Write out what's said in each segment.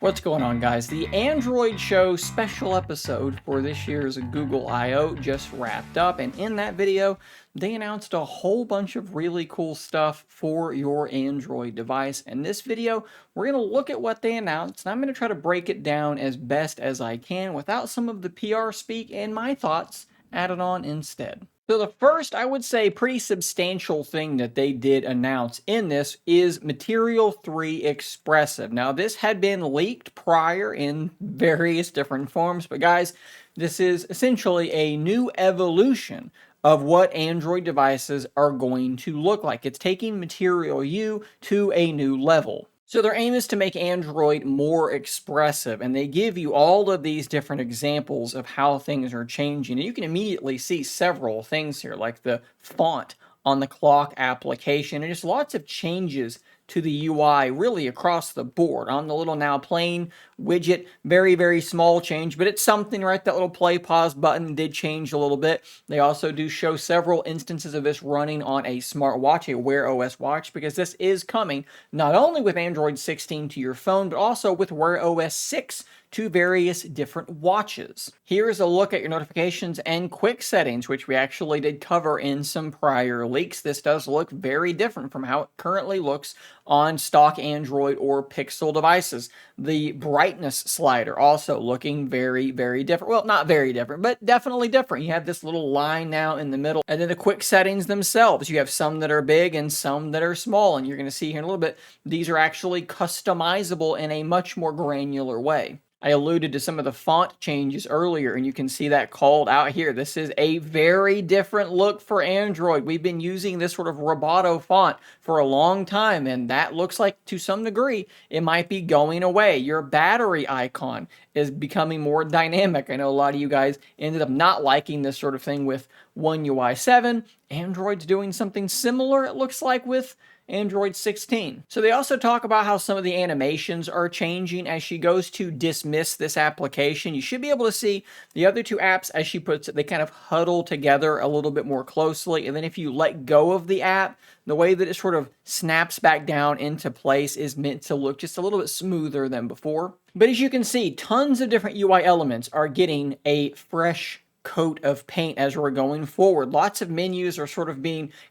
What's going on, guys? The Android Show special episode for this year's Google I/O just wrapped up, and in that video, they announced a whole bunch of really cool stuff for your Android device. In this video, we're going to look at what they announced, and I'm going to try to break it down as best as I can without some of the PR speak and my thoughts added on instead. So the first, I would say, pretty substantial thing that they did announce in this is Material 3 Expressive. Now, this had been leaked prior in various different forms, but guys, this is essentially a new evolution of what Android devices are going to look like. It's taking Material U to a new level. So their aim is to make Android more expressive, and they give you all of these different examples of how things are changing. And you can immediately see several things here, like the font on the clock application, and just lots of changes to the UI really across the board. On the little Now Playing widget, very, very small change, but it's something, right? That little play pause button did change a little bit. They also do show several instances of this running on a smartwatch, a Wear OS watch, because this is coming not only with Android 16 to your phone, but also with Wear OS 6 to various different watches. Here's a look at your notifications and quick settings, which we actually did cover in some prior leaks. This does look very different from how it currently looks on stock Android or Pixel devices. The brightness slider also looking very, very different. Well, not very different, but definitely different. You have this little line now in the middle, and then the quick settings themselves. You have some that are big and some that are small, and you're going to see here in a little bit, these are actually customizable in a much more granular way. I alluded to some of the font changes earlier, and you can see that called out here. This is a very different look for Android. We've been using this sort of Roboto font for a long time, and that looks like, to some degree, it might be going away. Your battery icon is becoming more dynamic. I know a lot of you guys ended up not liking this sort of thing with One UI 7. Android's doing something similar, it looks like, with Android 16. So they also talk about how some of the animations are changing as she goes to dismiss this application. You should be able to see the other two apps, as she puts it, they kind of huddle together a little bit more closely. And then if you let go of the app, the way that it sort of snaps back down into place is meant to look just a little bit smoother than before. But as you can see, tons of different UI elements are getting a fresh coat of paint as we're going forward. Lots of menus are sort of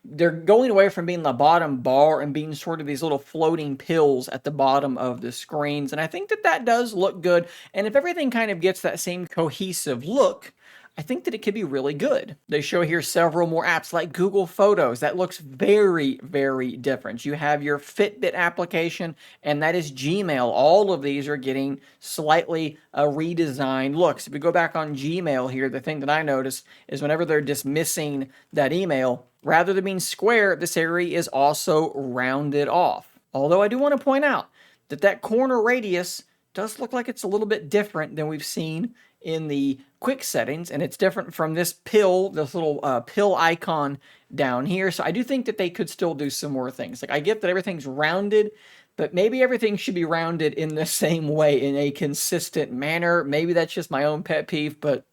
they're going away from being the bottom bar and being sort of these little floating pills at the bottom of the screens. And I think that that does look good. And if everything kind of gets that same cohesive look, I think that it could be really good. They show here several more apps like Google Photos. That looks very, very different. You have your Fitbit application, and that is Gmail. All of these are getting slightly redesigned looks. If we go back on Gmail here, the thing that I noticed is whenever they're dismissing that email, rather than being square, this area is also rounded off. Although I do want to point out that that corner radius does look like it's a little bit different than we've seen in the quick settings, and it's different from this little pill icon down here. So I do think that they could still do some more things. Like, I get that everything's rounded, but maybe everything should be rounded in the same way in a consistent manner. Maybe that's just my own pet peeve, but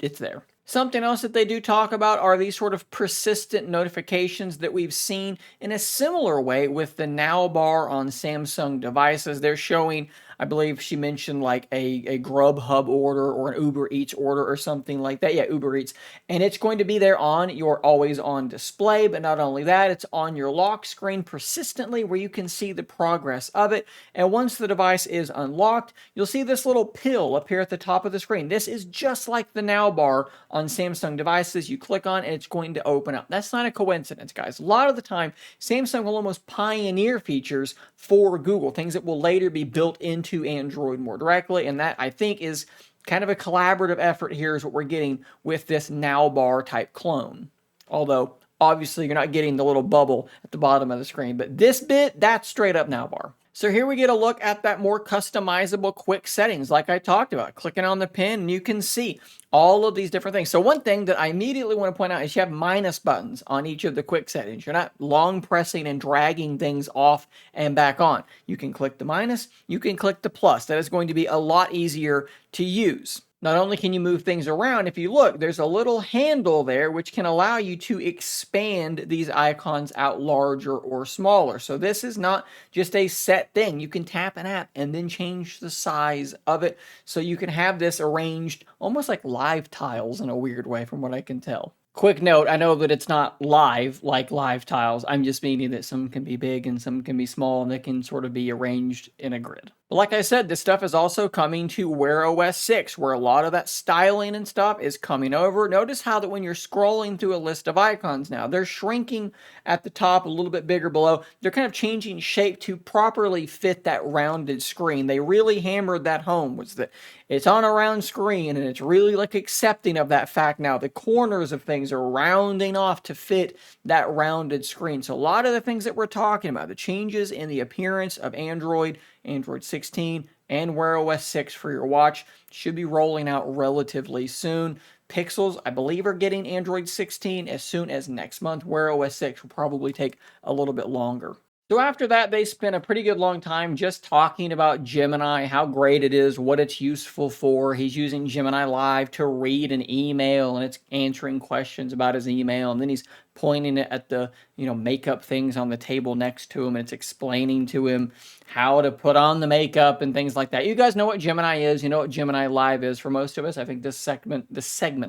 it's there. Something else that they do talk about are these sort of persistent notifications that we've seen in a similar way with the Now bar on Samsung devices. They're showing, I believe she mentioned, like a Grubhub order or an Uber Eats order or something like that. Yeah, Uber Eats. And it's going to be there on your always on display, but not only that, it's on your lock screen persistently where you can see the progress of it. And once the device is unlocked, you'll see this little pill appear at the top of the screen. This is just like the Now bar on Samsung devices. You click on it and it's going to open up. That's not a coincidence, guys. A lot of the time, Samsung will almost pioneer features for Google, things that will later be built into Android more directly, and that, I think, is kind of a collaborative effort here is what we're getting with this Now bar type clone. Although, obviously, you're not getting the little bubble at the bottom of the screen, but this bit, that's straight up Now bar. So here we get a look at that more customizable quick settings like I talked about. Clicking on the pin, and you can see all of these different things. So one thing that I immediately want to point out is you have minus buttons on each of the quick settings. You're not long pressing and dragging things off and back on. You can click the minus, you can click the plus. That is going to be a lot easier to use. Not only can you move things around, if you look, there's a little handle there which can allow you to expand these icons out larger or smaller. So this is not just a set thing. You can tap an app and then change the size of it. So you can have this arranged almost like live tiles in a weird way from what I can tell. Quick note, I know that it's not live like live tiles. I'm just meaning that some can be big and some can be small and they can sort of be arranged in a grid. But like I said, this stuff is also coming to Wear OS 6, where a lot of that styling and stuff is coming over. Notice how that when you're scrolling through a list of icons now, they're shrinking at the top, a little bit bigger below. They're kind of changing shape to properly fit that rounded screen. They really hammered that home, was that it's on a round screen and it's really like accepting of that fact now. The corners of things are rounding off to fit that rounded screen. So a lot of the things that we're talking about, the changes in the appearance of Android 16, and Wear OS 6 for your watch should be rolling out relatively soon. Pixels, I believe, are getting Android 16 as soon as next month. Wear OS 6 will probably take a little bit longer. So after that, they spent a pretty good long time just talking about Gemini, how great it is, what it's useful for. He's using Gemini Live to read an email, and it's answering questions about his email. And then he's pointing it at the, makeup things on the table next to him, and it's explaining to him how to put on the makeup and things like that. You guys know what Gemini is. You know what Gemini Live is for most of us. I think this segment,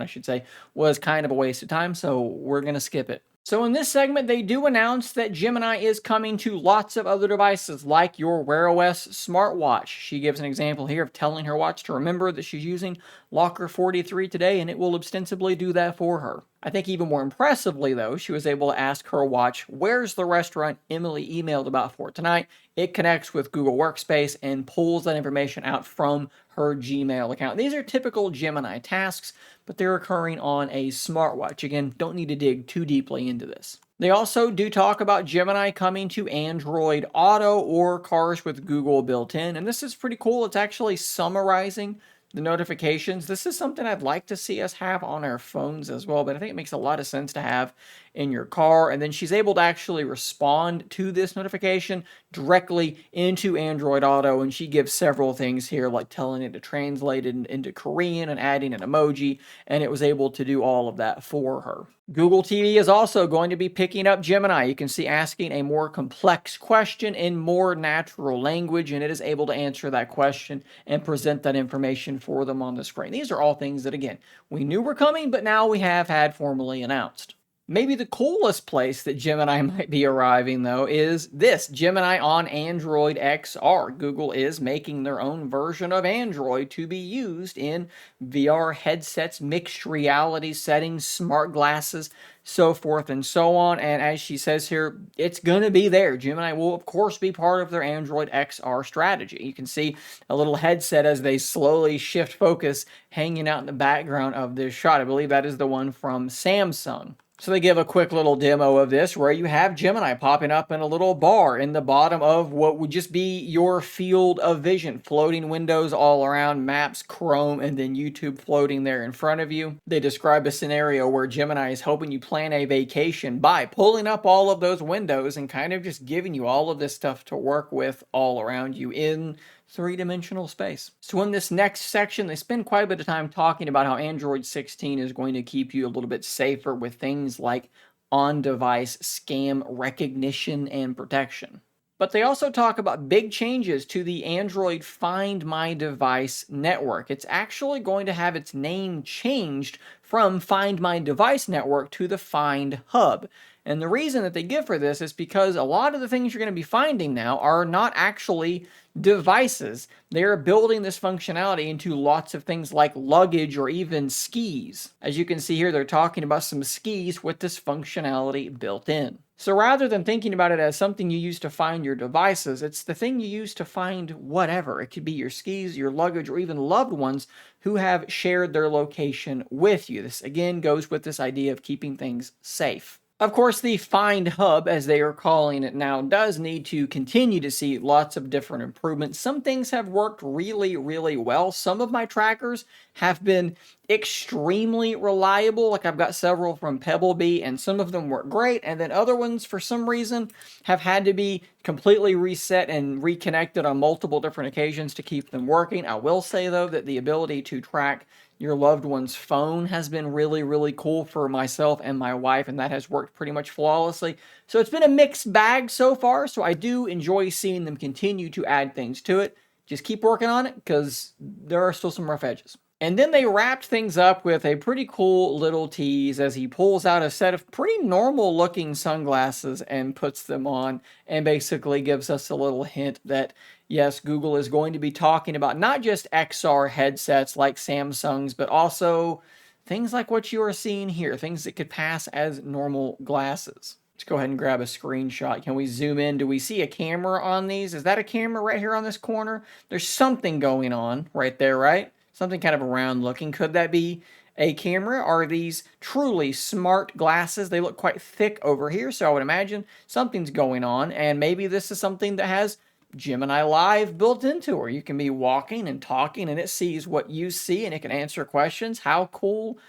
I should say, was kind of a waste of time, so we're going to skip it. So in this segment, they do announce that Gemini is coming to lots of other devices like your Wear OS smartwatch. She gives an example here of telling her watch to remember that she's using Locker 43 today, and it will ostensibly do that for her. I think even more impressively, though, she was able to ask her watch, where's the restaurant Emily emailed about for tonight? It connects with Google Workspace and pulls that information out from her Gmail account. These are typical Gemini tasks, but they're occurring on a smartwatch. Again, don't need to dig too deeply into this. They also do talk about Gemini coming to Android Auto or cars with Google built in, and this is pretty cool. It's actually summarizing the notifications. This is something I'd like to see us have on our phones as well, but I think it makes a lot of sense to have in your car. And then she's able to actually respond to this notification directly into Android Auto, and she gives several things here, like telling it to translate it into Korean and adding an emoji, and it was able to do all of that for her. Google TV is also going to be picking up Gemini. You can see asking a more complex question in more natural language, and it is able to answer that question and present that information for them on the screen. These are all things that, again, we knew were coming, but now we have had formally announced. Maybe the coolest place that Gemini might be arriving, though, is this, Gemini on Android XR. Google is making their own version of Android to be used in VR headsets, mixed reality settings, smart glasses, so forth and so on. And as she says here, it's going to be there. Gemini will, of course, be part of their Android XR strategy. You can see a little headset as they slowly shift focus hanging out in the background of this shot. I believe that is the one from Samsung. So they give a quick little demo of this where you have Gemini popping up in a little bar in the bottom of what would just be your field of vision. Floating windows all around, Maps, Chrome, and then YouTube floating there in front of you. They describe a scenario where Gemini is helping you plan a vacation by pulling up all of those windows and kind of just giving you all of this stuff to work with all around you in three-dimensional space. So in this next section, they spend quite a bit of time talking about how Android 16 is going to keep you a little bit safer with things like on-device scam recognition and protection. But they also talk about big changes to the Android Find My Device network. It's actually going to have its name changed from Find My Device network to the Find Hub. And the reason that they give for this is because a lot of the things you're going to be finding now are not actually devices. They're building this functionality into lots of things like luggage or even skis. As you can see here, they're talking about some skis with this functionality built in. So rather than thinking about it as something you use to find your devices, it's the thing you use to find whatever. It could be your skis, your luggage, or even loved ones who have shared their location with you. This again goes with this idea of keeping things safe. Of course, the Find Hub, as they are calling it now, does need to continue to see lots of different improvements. Some things have worked really, really well. Some of my trackers have been extremely reliable. Like I've got several from Pebblebee, and some of them work great, and then other ones, for some reason, have had to be completely reset and reconnected on multiple different occasions to keep them working. I will say, though, that the ability to track your loved one's phone has been really, really cool for myself and my wife, and that has worked pretty much flawlessly. So it's been a mixed bag so far, so I do enjoy seeing them continue to add things to it. Just keep working on it, because there are still some rough edges. And then they wrapped things up with a pretty cool little tease as he pulls out a set of pretty normal looking sunglasses and puts them on, and basically gives us a little hint that, yes, Google is going to be talking about not just XR headsets like Samsung's, but also things like what you are seeing here, things that could pass as normal glasses. Let's go ahead and grab a screenshot. Can we zoom in? Do we see a camera on these? Is that a camera right here on this corner? There's something going on right there, right? Something kind of round looking. Could that be a camera? Are these truly smart glasses? They look quite thick over here, so I would imagine something's going on, and maybe this is something that has Gemini Live built into it, where you can be walking and talking and it sees what you see and it can answer questions. How cool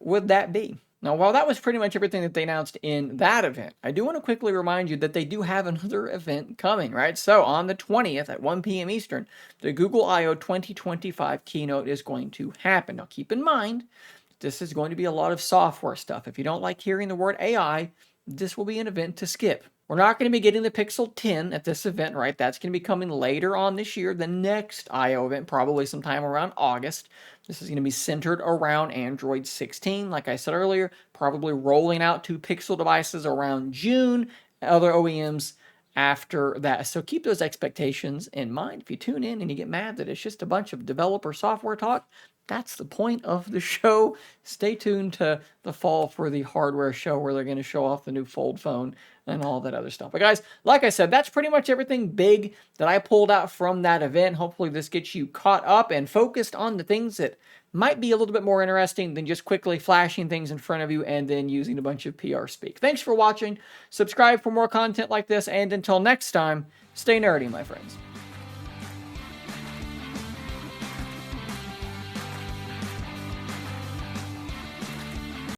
would that be? Now, while that was pretty much everything that they announced in that event, I do want to quickly remind you that they do have another event coming, right? So on the 20th at 1 p.m. Eastern, the Google I/O 2025 keynote is going to happen. Now, keep in mind, this is going to be a lot of software stuff. If you don't like hearing the word AI, this will be an event to skip. We're not going to be getting the Pixel 10 at this event, right? That's going to be coming later on this year. The next I/O event, probably sometime around August. This is going to be centered around Android 16. Like I said earlier, probably rolling out to Pixel devices around June. Other OEMs after that. So keep those expectations in mind. If you tune in and you get mad that it's just a bunch of developer software talk, that's the point of the show. Stay tuned to the fall for the hardware show, where they're going to show off the new Fold phone and all that other stuff. But guys, like I said, that's pretty much everything big that I pulled out from that event. Hopefully this gets you caught up and focused on the things that might be a little bit more interesting than just quickly flashing things in front of you and then using a bunch of PR speak. Thanks for watching. Subscribe for more content like this, and until next time, stay nerdy, my friends.